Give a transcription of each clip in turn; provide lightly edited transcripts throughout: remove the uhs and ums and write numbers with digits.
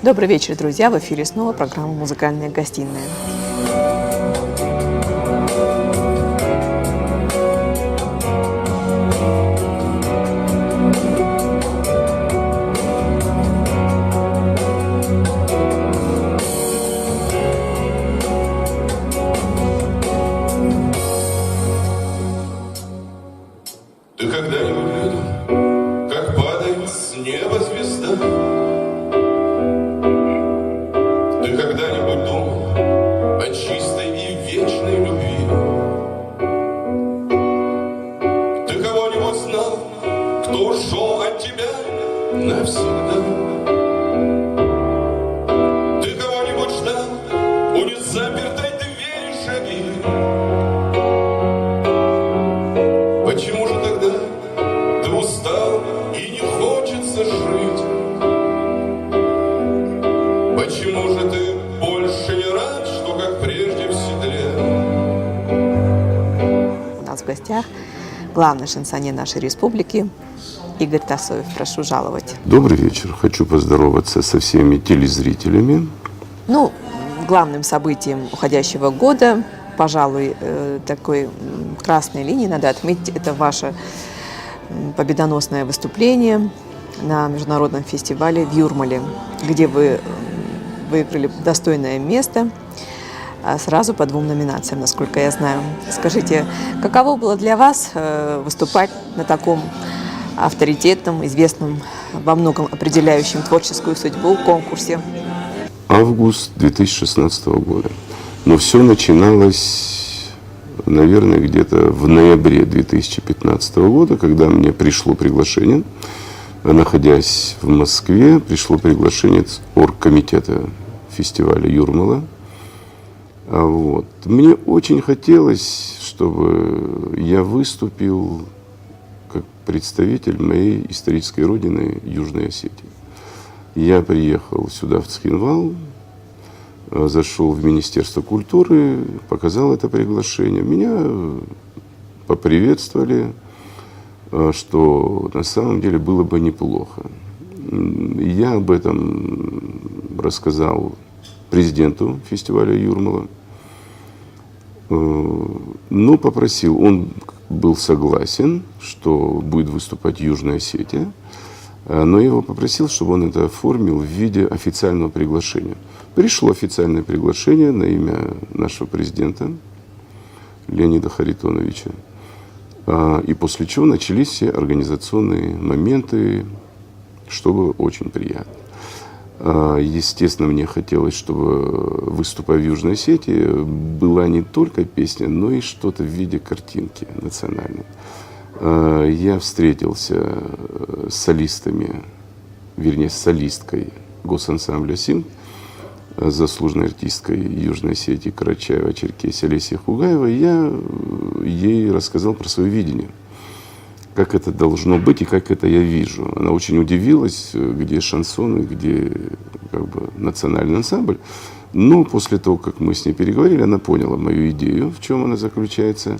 Добрый вечер, друзья! В эфире снова программа «Музыкальная гостиная». Ты когда-нибудь видел, как падает с неба звезда? Ты когда-нибудь думал о чистой и вечной любви? Ты кого-нибудь знал, кто ушел от тебя навсегда? Ты кого-нибудь ждал у незапертой двери шаги? Почему же тогда ты устал и не хочется жить? Почему же ты больше не рад, что как прежде в седле? У нас в гостях главный шансонье нашей республики Игорь Тасоев. Прошу жаловать. Добрый вечер. Хочу поздороваться со всеми телезрителями. Главным событием уходящего года, пожалуй, такой красной линией надо отметить, это ваше победоносное выступление на международном фестивале в Юрмале, где вы выиграли достойное место сразу по 2 номинациям, насколько я знаю. Скажите, каково было для вас выступать на таком авторитетном, известном, во многом определяющем творческую судьбу конкурсе? Август 2016 года. Но все начиналось, наверное, где-то в ноябре 2015 года, когда мне пришло приглашение, находясь в Москве, пришло приглашение с оргкомитета фестиваля Юрмала. Мне очень хотелось, чтобы я выступил как представитель моей исторической родины Южной Осетии. Я приехал сюда, в Цхинвал, зашел в Министерство культуры, показал это приглашение. Меня поприветствовали, что на самом деле было бы неплохо. Я об этом рассказал президенту фестиваля Юрмала. Попросил, он был согласен, что будет выступать Южная Осетия, но я его попросил, чтобы он это оформил в виде официального приглашения. Пришло официальное приглашение на имя нашего президента Леонида Харитоновича. И после чего начались все организационные моменты, что было очень приятно. Естественно, мне хотелось, чтобы, выступая в Южной Осетии, была не только песня, но и что-то в виде картинки национальной. Я встретился с солистами, вернее, с солисткой госансамбля «Синг», заслуженной артисткой Южной Осетии Карачаево-Черкесии Олесей Хугаевой. Я ей рассказал про свое видение, как это должно быть и как это я вижу. Она очень удивилась, где шансон и где национальный ансамбль. Но после того, как мы с ней переговорили, она поняла мою идею, в чем она заключается.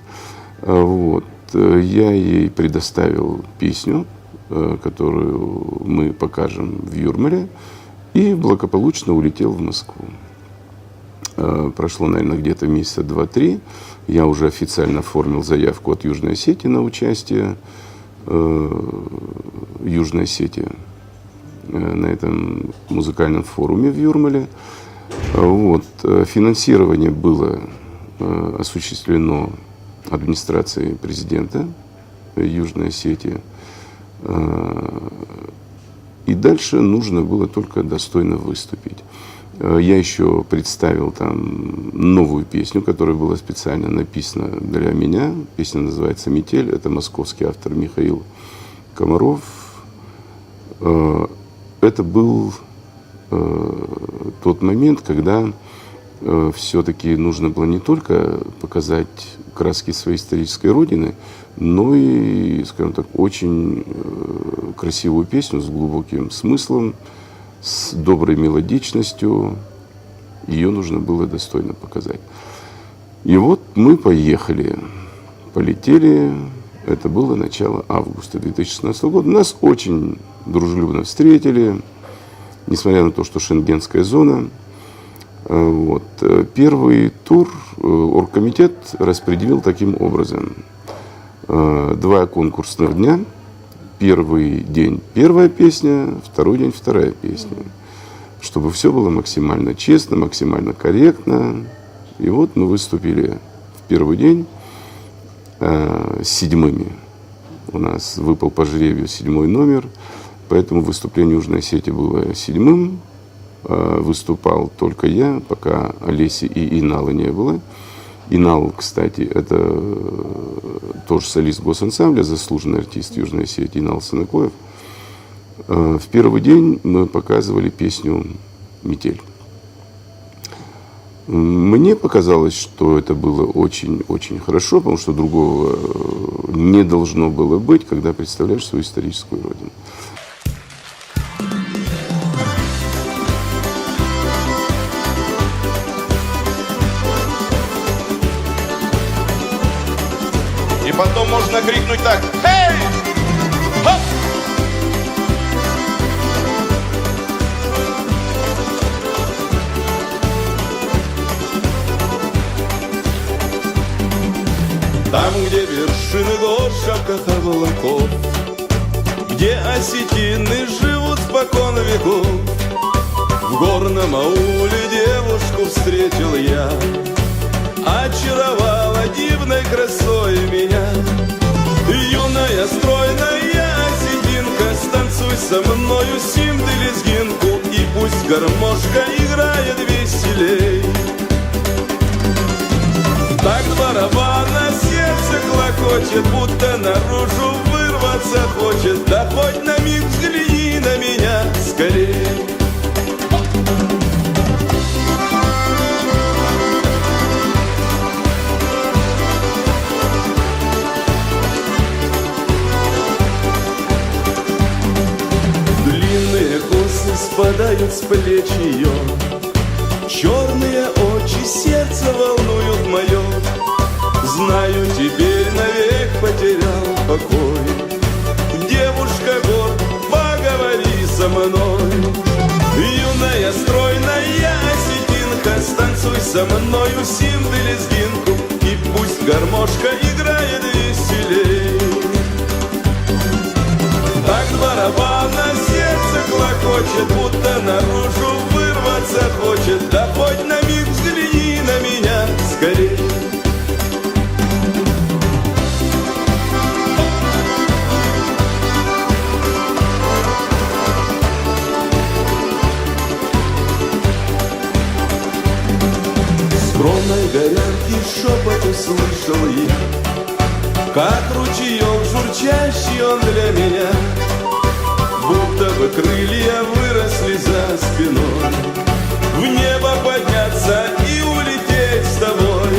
Я ей предоставил песню, которую мы покажем в Юрмале, и благополучно улетел в Москву. Прошло, наверное, где-то месяца 2-3. Я уже официально оформил заявку от Южной Осетии на участие Южной Осетии на этом музыкальном форуме в Юрмале. Финансирование было осуществлено администрацией президента Южной Осетии. И дальше нужно было только достойно выступить. Я еще представил там новую песню, которая была специально написана для меня. Песня называется «Метель». Это московский автор Михаил Комаров. Это был тот момент, когда все-таки нужно было не только показать краски своей исторической родины, но и, скажем так, очень красивую песню с глубоким смыслом, с доброй мелодичностью. Ее нужно было достойно показать. И мы поехали, полетели. Это было начало августа 2016 года. Нас очень дружелюбно встретили. несмотря на то, что шенгенская зона. Вот. Первый тур оргкомитет распределил таким образом. 2 конкурсных дня. Первый день первая песня, второй день вторая песня. Чтобы все было максимально честно, максимально корректно. И вот мы выступили в первый день седьмыми. У нас выпал по жребию 7-й номер, поэтому выступление Южной Осетии было 7-м. Выступал только я, пока Олеси и Инала не было. Инал, кстати, это тоже солист госансамбля, заслуженный артист Южной Осетии Инал Санакоев. В первый день мы показывали песню «Метель». Мне показалось, что это было очень-очень хорошо, потому что другого не должно было быть, когда представляешь свою историческую родину. И потом можно крикнуть так: «Эй! Хоп!» Там, где вершины гор, шапках облаков, где осетины живут спокон веков, в горном ауле девушку встретил я. Очаровала дивной красой меня. Юная, стройная осетинка, станцуй со мною симды лезгинку, и пусть гармошка играет веселей. Так барабана сердце клокочет, будто наружу вырваться хочет. Да хоть на миг взгляни на меня скорей. Длинные косы спадают с плеч ее, черные очи сердце волнуют мое. Знаю, теперь навек потерял покой. Девушка гор, поговори со мной. Юная, стройная осетинка, станцуй со мною симды лезгинку, и пусть гармошка играет веселей. Так барабана сердце клокочет, будто наружу вырваться хочет. Да хоть на миг взгляни на меня скорей. Скромной горянки шепот услышал я, как ручеек журчащий он для меня. Будто бы крылья выросли за спиной, в небо подняться и улететь с тобой.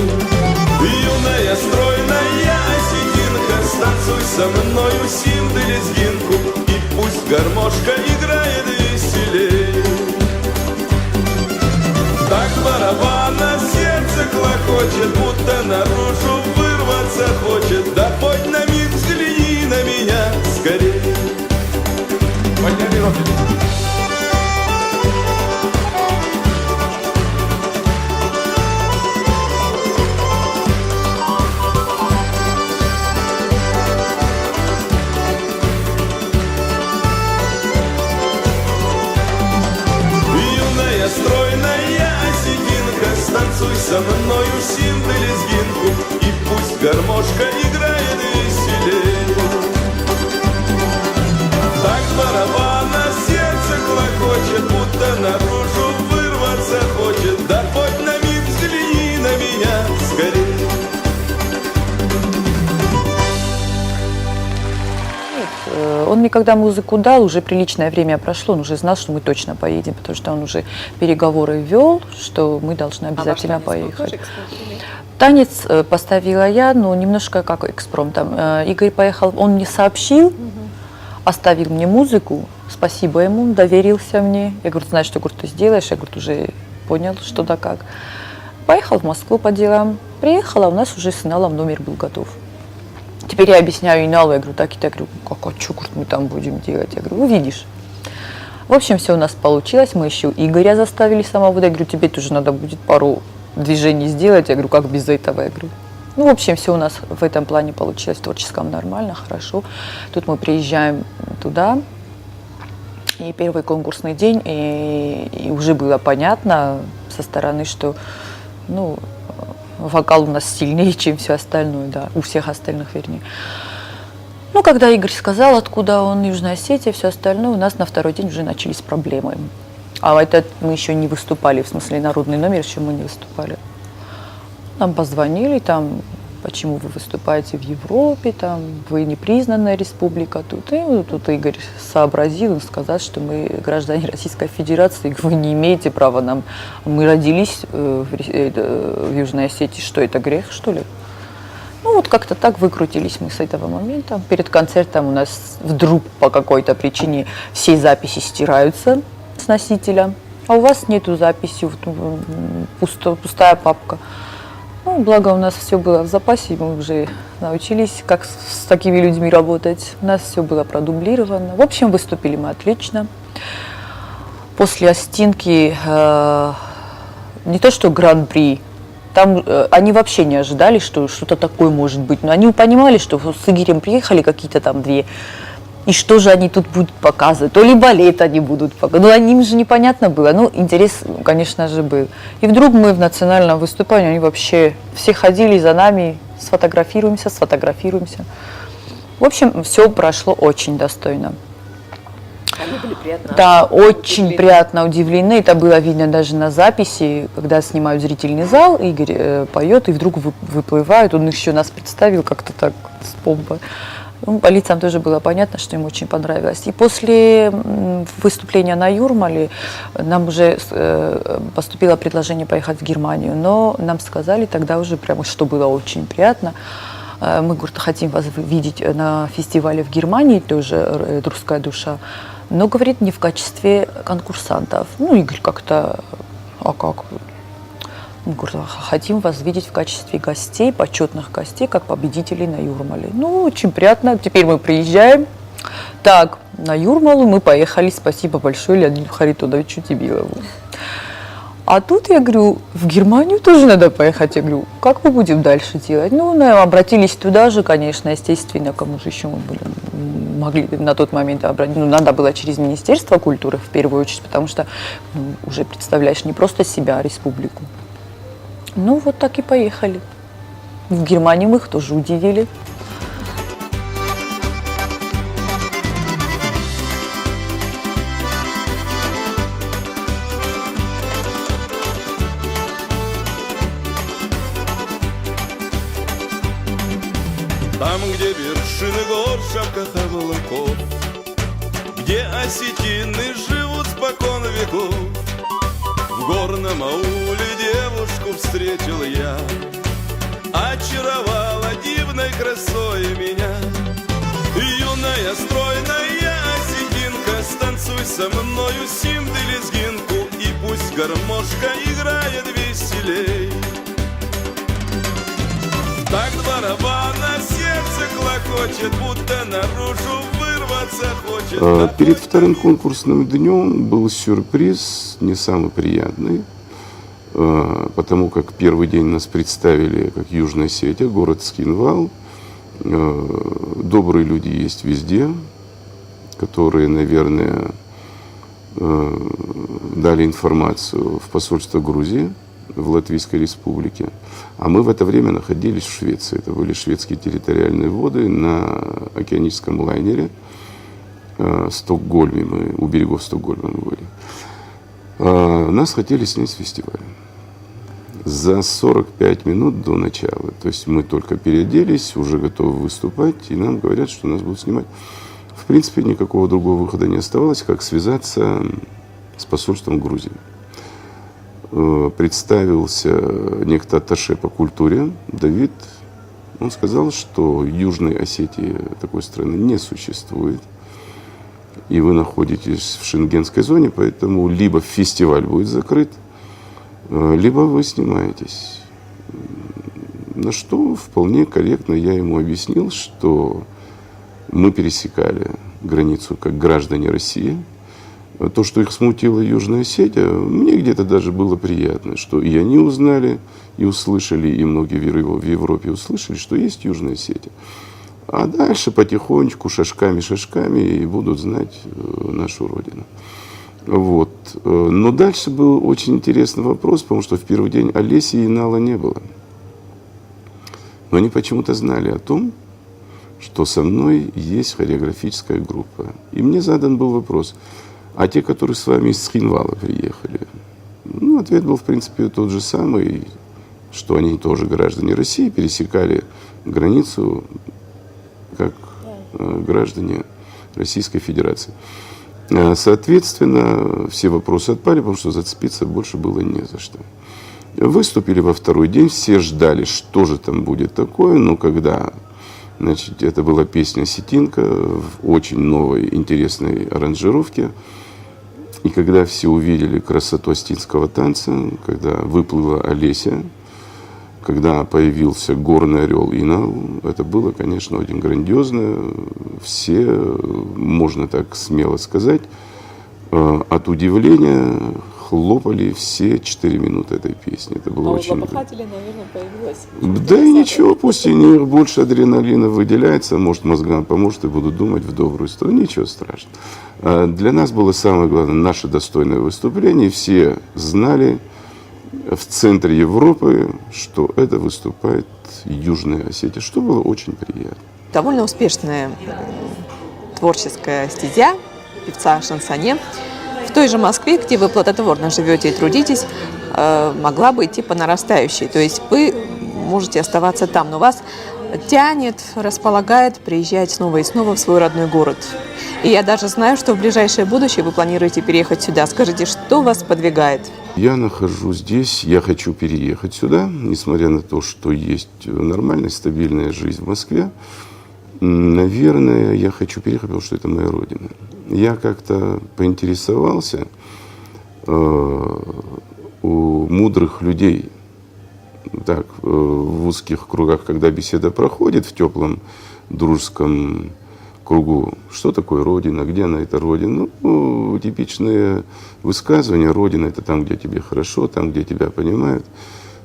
Юная, стройная осетинка, станцуй со мною симды лезгинку, и пусть гармошка играет веселей. Так барабана сердце клокочет, будто наружу вырваться хочет. Да хоть на миг взгляни на меня скорей. Подняли руки. Юная, стройная осетинка, станцуй со мною симды лезгинку, и пусть гармошка играет веселей. Так барабана сердце клокочет, будто наружу вырваться хочет. Да хоть на миг взгляни на меня скорей. Он мне, когда музыку дал, уже приличное время прошло, он уже знал, что мы точно поедем, потому что он уже переговоры вел, что мы должны обязательно поехать. Танец поставила я, но немножко как экспромтом. Игорь поехал, он мне сообщил, оставил мне музыку, спасибо ему, доверился мне. Я говорю, знаешь, что ты сделаешь? Я говорю, уже понял, что да как. Поехал в Москву по делам, приехала, у нас уже с Иналом номер был готов. Теперь я объясняю Иналу, я говорю, так и так, я говорю, как, а что мы там будем делать? Я говорю, увидишь. В общем, все у нас получилось. Мы еще Игоря заставили самого. Я говорю, тебе тоже надо будет пару движений сделать. Я говорю, как без этого? Я говорю, ну, в общем, все у нас в этом плане получилось, в творческом нормально, хорошо. Тут мы приезжаем туда, и первый конкурсный день, и уже было понятно со стороны, что, ну, вокал у нас сильнее, чем все остальное, да, у всех остальных, вернее. Ну, когда Игорь сказал, откуда он, Южная Осетия, все остальное, у нас на второй день уже начались проблемы. А это мы еще не выступали, в смысле народный номер еще мы не выступали. Нам позвонили, там, почему вы выступаете в Европе, там, вы непризнанная республика тут. И вот тут Игорь сообразил сказать, что мы граждане Российской Федерации, вы не имеете права нам, мы родились в Южной Осетии, что это грех, что ли? Ну вот как-то так выкрутились мы с этого момента. Перед концертом у нас вдруг по какой-то причине все записи стираются с носителя, а у вас нету записи, пустая папка. Ну, благо у нас все было в запасе, мы уже научились, как с такими людьми работать. У нас все было продублировано. В общем, выступили мы отлично. После Остинки не то что гран-при, там они вообще не ожидали, что что-то такое может быть. Но они понимали, что с Игорем приехали какие-то там две. И что же они тут будут показывать? То ли балет они будут показывать. Ну, им же непонятно было. Ну, интерес, конечно же, был. И вдруг мы в национальном выступлении, они вообще все ходили за нами, сфотографируемся. В общем, все прошло очень достойно. Они были приятно. Да, очень приятно удивлены. Это было видно даже на записи, когда снимают зрительный зал, Игорь поет, и вдруг выплывает. Он еще нас представил как-то так с помпой. Ну, по лицам тоже было понятно, что им очень понравилось. И после выступления на Юрмале нам уже поступило предложение поехать в Германию, но нам сказали тогда уже прямо, что было очень приятно. Мы, говорит, хотим вас видеть на фестивале в Германии, тоже «Русская душа», но, говорит, не в качестве конкурсантов. Ну, Игорь как-то, а как? Мы, говорит, хотим вас видеть в качестве гостей, почетных гостей, как победителей на Юрмале. Ну, очень приятно. Теперь мы приезжаем. Так, на Юрмалу мы поехали. Спасибо большое Леониду Харитоновичу Тибилову. А тут я говорю, в Германию тоже надо поехать. Я говорю, как мы будем дальше делать? Ну, обратились туда же, конечно, естественно, кому же еще мы могли на тот момент обратиться. Ну, надо было через Министерство культуры в первую очередь, потому что уже представляешь не просто себя, а республику. Ну, вот так и поехали. В Германии мы их тоже удивили. Там, где вершины гор, шапках облаков, где осетины живут спокон веков, в горном ауле девушку встретил я, очаровала дивной красой меня. Юная, стройная осетинка, станцуй со мною симды-лезгинку, и пусть гармошка играет веселей. Так барабана сердце клокочет, будто наружу вырваться хочет. Перед вторым конкурсным днем был сюрприз, не самый приятный, потому как первый день нас представили как Южная Осетия, город Скинвал. Добрые люди есть везде, которые, наверное, дали информацию в посольство Грузии в Латвийской Республике. А мы в это время находились в Швеции. Это были шведские территориальные воды на океаническом лайнере Стокгольме. Мы у берегов Стокгольма мы были. Нас хотели снять с фестиваля за 45 минут до начала. То есть мы только переоделись, уже готовы выступать, и нам говорят, что нас будут снимать. В принципе, никакого другого выхода не оставалось, как связаться с посольством Грузии. Представился некто атташе по культуре Давид. Он сказал, что Южной Осетии такой страны не существует, и вы находитесь в шенгенской зоне, поэтому либо фестиваль будет закрыт, либо вы снимаетесь. На что вполне корректно я ему объяснил, что мы пересекали границу как граждане России, то, что их смутила Южная Осетия, мне где-то даже было приятно, что и они узнали, и услышали, и многие в Европе услышали, что есть Южная Осетия. А дальше потихонечку, шажками и будут знать нашу родину. Вот. Но дальше был очень интересный вопрос, потому что в первый день Олеси и Нала не было. Но они почему-то знали о том, что со мной есть хореографическая группа. И мне задан был вопрос, а те, которые с вами из Цхинвала приехали? Ну, ответ был, в принципе, тот же самый, что они тоже граждане России, пересекали границу как граждане Российской Федерации. Соответственно, все вопросы отпали, потому что зацепиться больше было не за что. Выступили во второй день, все ждали, что же там будет такое, но когда, значит, это была песня «Осетинка» в очень новой, интересной аранжировке, и когда все увидели красоту осетинского танца, когда выплыла Олеся, когда появился горный орел Инал, это было, конечно, очень грандиозно. Все, можно так смело сказать, от удивления хлопали все 4 минуты этой песни. Это было очень... наверное, появилось. Да и ничего, пусть у них больше адреналина выделяется, может, мозгам поможет и будут думать в добрую сторону. Ничего страшного. Для нас было самое главное наше достойное выступление. Все знали в центре Европы, что это выступает Южная Осетия, что было очень приятно. Довольно успешная творческая стезя певца-шансонье. В той же Москве, где вы плодотворно живете и трудитесь, могла бы идти по нарастающей. То есть вы можете оставаться там, но вас тянет, располагает приезжать снова и снова в свой родной город. И я даже знаю, что в ближайшее будущее вы планируете переехать сюда. Скажите, что вас подвигает? Я нахожусь здесь, я хочу переехать сюда, несмотря на то, что есть нормальная, стабильная жизнь в Москве. Наверное, я хочу переехать, потому что это моя родина. Я как-то поинтересовался у мудрых людей, так, в узких кругах, когда беседа проходит в теплом дружеском кругу, что такое Родина, где она, эта Родина. Ну, типичные высказывания. Родина — это там, где тебе хорошо, там, где тебя понимают.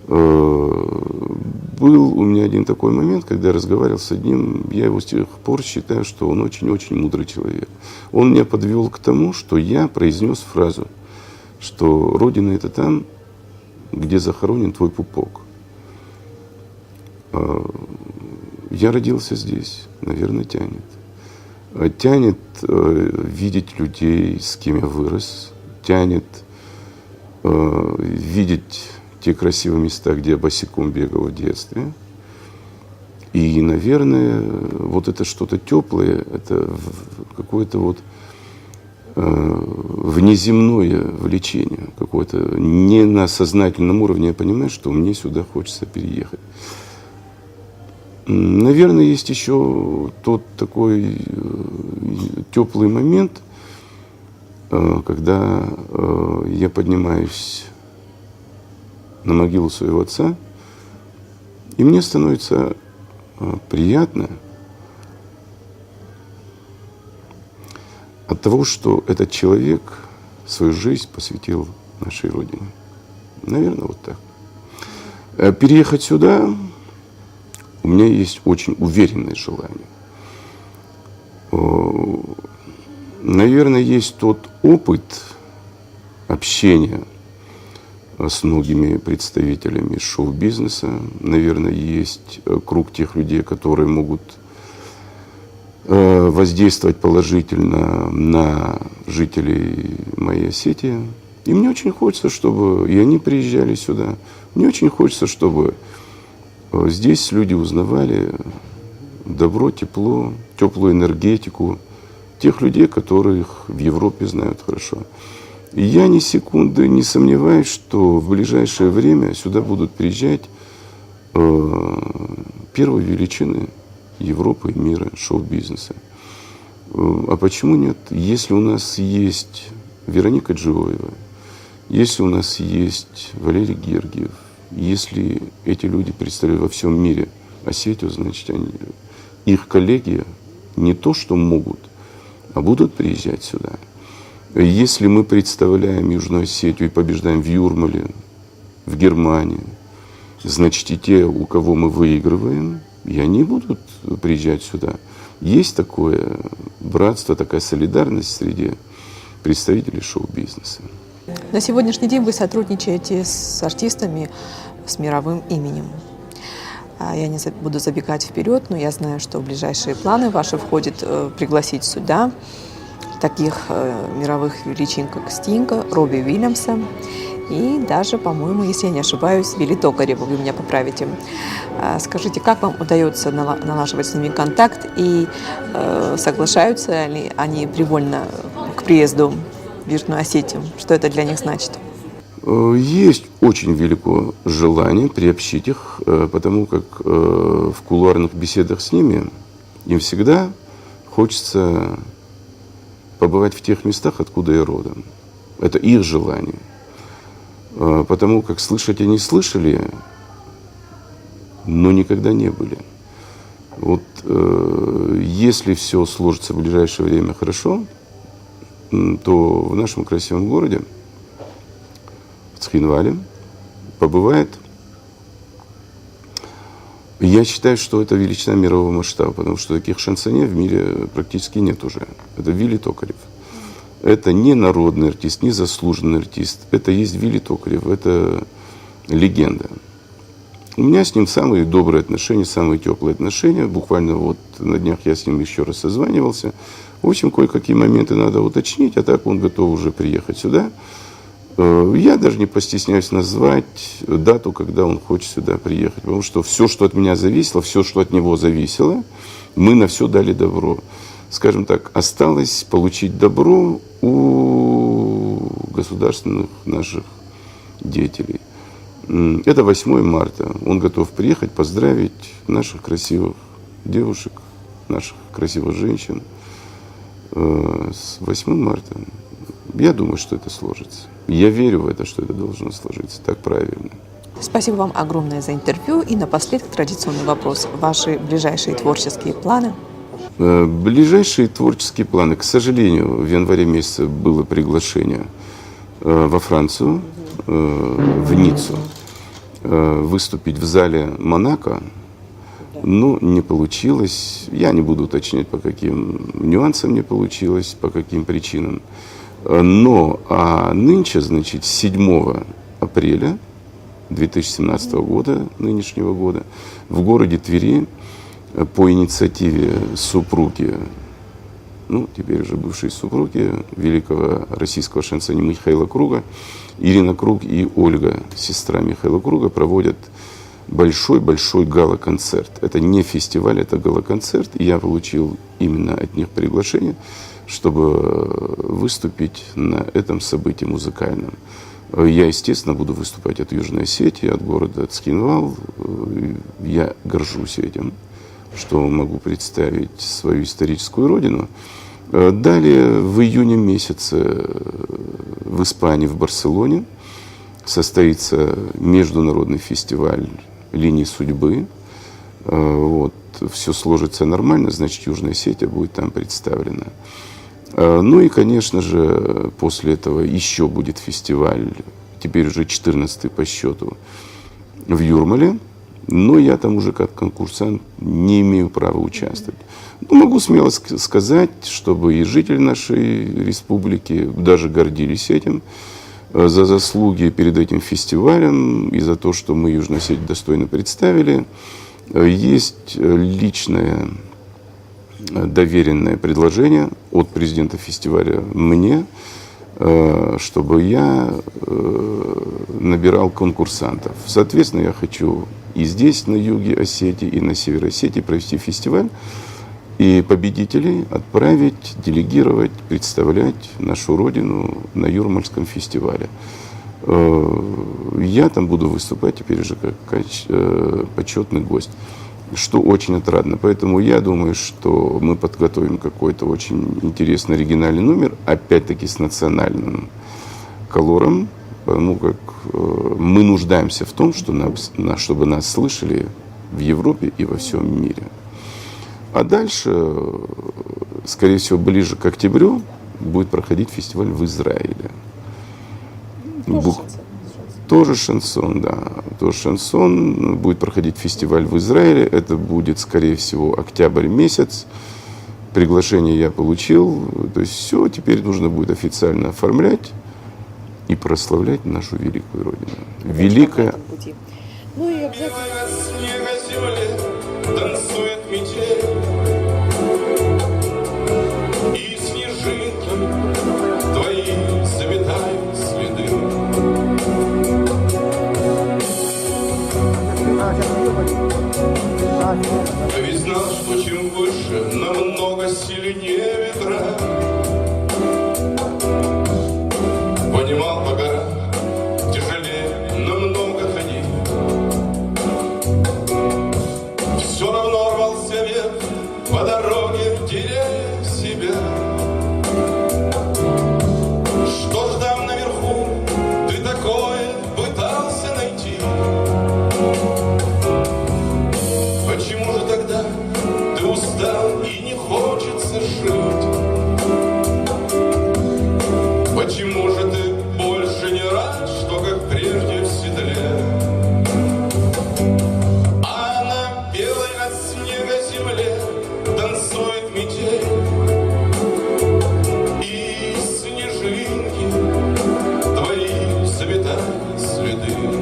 Был у меня один такой момент, когда я разговаривал с одним, я его с тех пор считаю, что он очень-очень мудрый человек. Он меня подвел к тому, что я произнес фразу, что Родина — это там, где захоронен твой пупок. Я родился здесь, наверное, тянет. Тянет видеть людей, с кем я вырос, тянет видеть те красивые места, где я босиком бегал в детстве. И, наверное, вот это что-то теплое, это какое-то вот внеземное влечение, какое-то не на сознательном уровне. Я понимаю, что мне сюда хочется переехать. Наверное, есть еще тот такой теплый момент, когда я поднимаюсь на могилу своего отца, и мне становится приятно от того, что этот человек свою жизнь посвятил нашей Родине. Наверное, вот так. Переехать сюда у меня есть очень уверенное желание. Наверное, есть тот опыт общения с многими представителями шоу-бизнеса. Наверное, есть круг тех людей, которые могут воздействовать положительно на жителей моей Осетии. И мне очень хочется, чтобы и они приезжали сюда. Мне очень хочется, чтобы здесь люди узнавали добро, тепло, теплую энергетику тех людей, которых в Европе знают хорошо. И я ни секунды не сомневаюсь, что в ближайшее время сюда будут приезжать первые величины Европы и мира, шоу-бизнеса. А почему нет? Если у нас есть Вероника Джиоева, если у нас есть Валерий Гергиев, если эти люди представляют во всем мире Осетию, значит, их коллеги не то что могут, а будут приезжать сюда. Если мы представляем Южную Осетию и побеждаем в Юрмале, в Германии, значит, и те, у кого мы выигрываем, и они будут приезжать сюда. Есть такое братство, такая солидарность среди представителей шоу-бизнеса. На сегодняшний день вы сотрудничаете с артистами с мировым именем. Я не буду забегать вперед, но я знаю, что в ближайшие планы ваши входит пригласить сюда таких мировых величин, как Стинга, Робби Уильямса и даже, по-моему, если я не ошибаюсь, Вилли Токарева, вы меня поправите. Скажите, как вам удается налаживать с ними контакт и соглашаются ли они привольно к приезду в Южную Осетию? Что это для них значит? Есть очень великое желание приобщить их, потому как в кулуарных беседах с ними им всегда хочется побывать в тех местах, откуда я родом. Это их желание. Потому как слышать они слышали, но никогда не были. Вот если все сложится в ближайшее время хорошо, то в нашем красивом городе, в Цхинвале, побывает. Я считаю, что это величина мирового масштаба, потому что таких шансонье в мире практически нет уже. Это Вилли Токарев. Это не народный артист, не заслуженный артист. Это есть Вилли Токарев, это легенда. У меня с ним самые добрые отношения, самые теплые отношения. Буквально вот на днях я с ним еще раз созванивался. В общем, кое-какие моменты надо уточнить, а так он готов уже приехать сюда. Я даже не постесняюсь назвать дату, когда он хочет сюда приехать. Потому что все, что от меня зависело, все, что от него зависело, мы на все дали добро. Скажем так, осталось получить добро у государственных наших деятелей. Это 8 марта. Он готов приехать, поздравить наших красивых девушек, наших красивых женщин с 8 марта. Я думаю, что это сложится. Я верю в это, что это должно сложиться. Так правильно. Спасибо вам огромное за интервью. И напоследок традиционный вопрос. Ваши ближайшие творческие планы? Ближайшие творческие планы. К сожалению, в январе месяце было приглашение во Францию, в Ниццу, выступить в зале «Монако». Но не получилось. Я не буду уточнять, по каким нюансам не получилось, по каким причинам. Но нынче, значит, 7 апреля 2017 года, нынешнего года, в городе Твери по инициативе супруги, ну, теперь уже бывшей супруги великого российского шансонье Михаила Круга, Ирина Круг и Ольга, сестра Михаила Круга, проводят большой-большой гала-концерт. Это не фестиваль, это гала-концерт. И я получил именно от них приглашение, чтобы выступить на этом событии музыкальном. Я, естественно, буду выступать от Южной Осетии, от города Цхинвал. Я горжусь этим, что могу представить свою историческую родину. Далее, в июне месяце в Испании, в Барселоне, состоится международный фестиваль «Линии судьбы». Вот. Все сложится нормально, значит, Южная Осетия будет там представлена. Ну и, конечно же, после этого еще будет фестиваль, теперь уже 14-й по счету, в Юрмале. Но я там уже как конкурсант не имею права участвовать. Но могу смело сказать, чтобы и жители нашей республики даже гордились этим, за заслуги перед этим фестивалем и за то, что мы Южную Осетию достойно представили. Есть личное доверенное предложение от президента фестиваля мне, чтобы я набирал конкурсантов. Соответственно, я хочу и здесь, на юге Осетии, и на севере Осетии провести фестиваль и победителей отправить, делегировать, представлять нашу родину на Юрмальском фестивале. Я там буду выступать теперь уже как почетный гость, что очень отрадно. Поэтому я думаю, что мы подготовим какой-то очень интересный оригинальный номер, опять-таки с национальным колором, потому как мы нуждаемся в том, чтобы нас слышали в Европе и во всем мире. А дальше, скорее всего, ближе к октябрю, будет проходить фестиваль в Израиле. Тоже шансон, да. Тоже шансон. Будет проходить фестиваль в Израиле. Это будет, скорее всего, октябрь месяц. Приглашение я получил. То есть все теперь нужно будет официально оформлять и прославлять нашу великую Родину. Великая... Ну и обязательно... Белая снега земле танцует метель, и снежинки твои заметают следы. А ведь знал, что чем выше, намного сильнее ветра. Понимал по горам, тяжелее намного ходить. Все равно рвался вверх по дороге, теряя себя. Что ж там наверху ты такое пытался найти? Почему же тогда ты устал и не хочется жить? Почему же ты больше не рад, что как прежде в седле? А на белой от снега земле танцует метель, и снежинки твои заметают следы.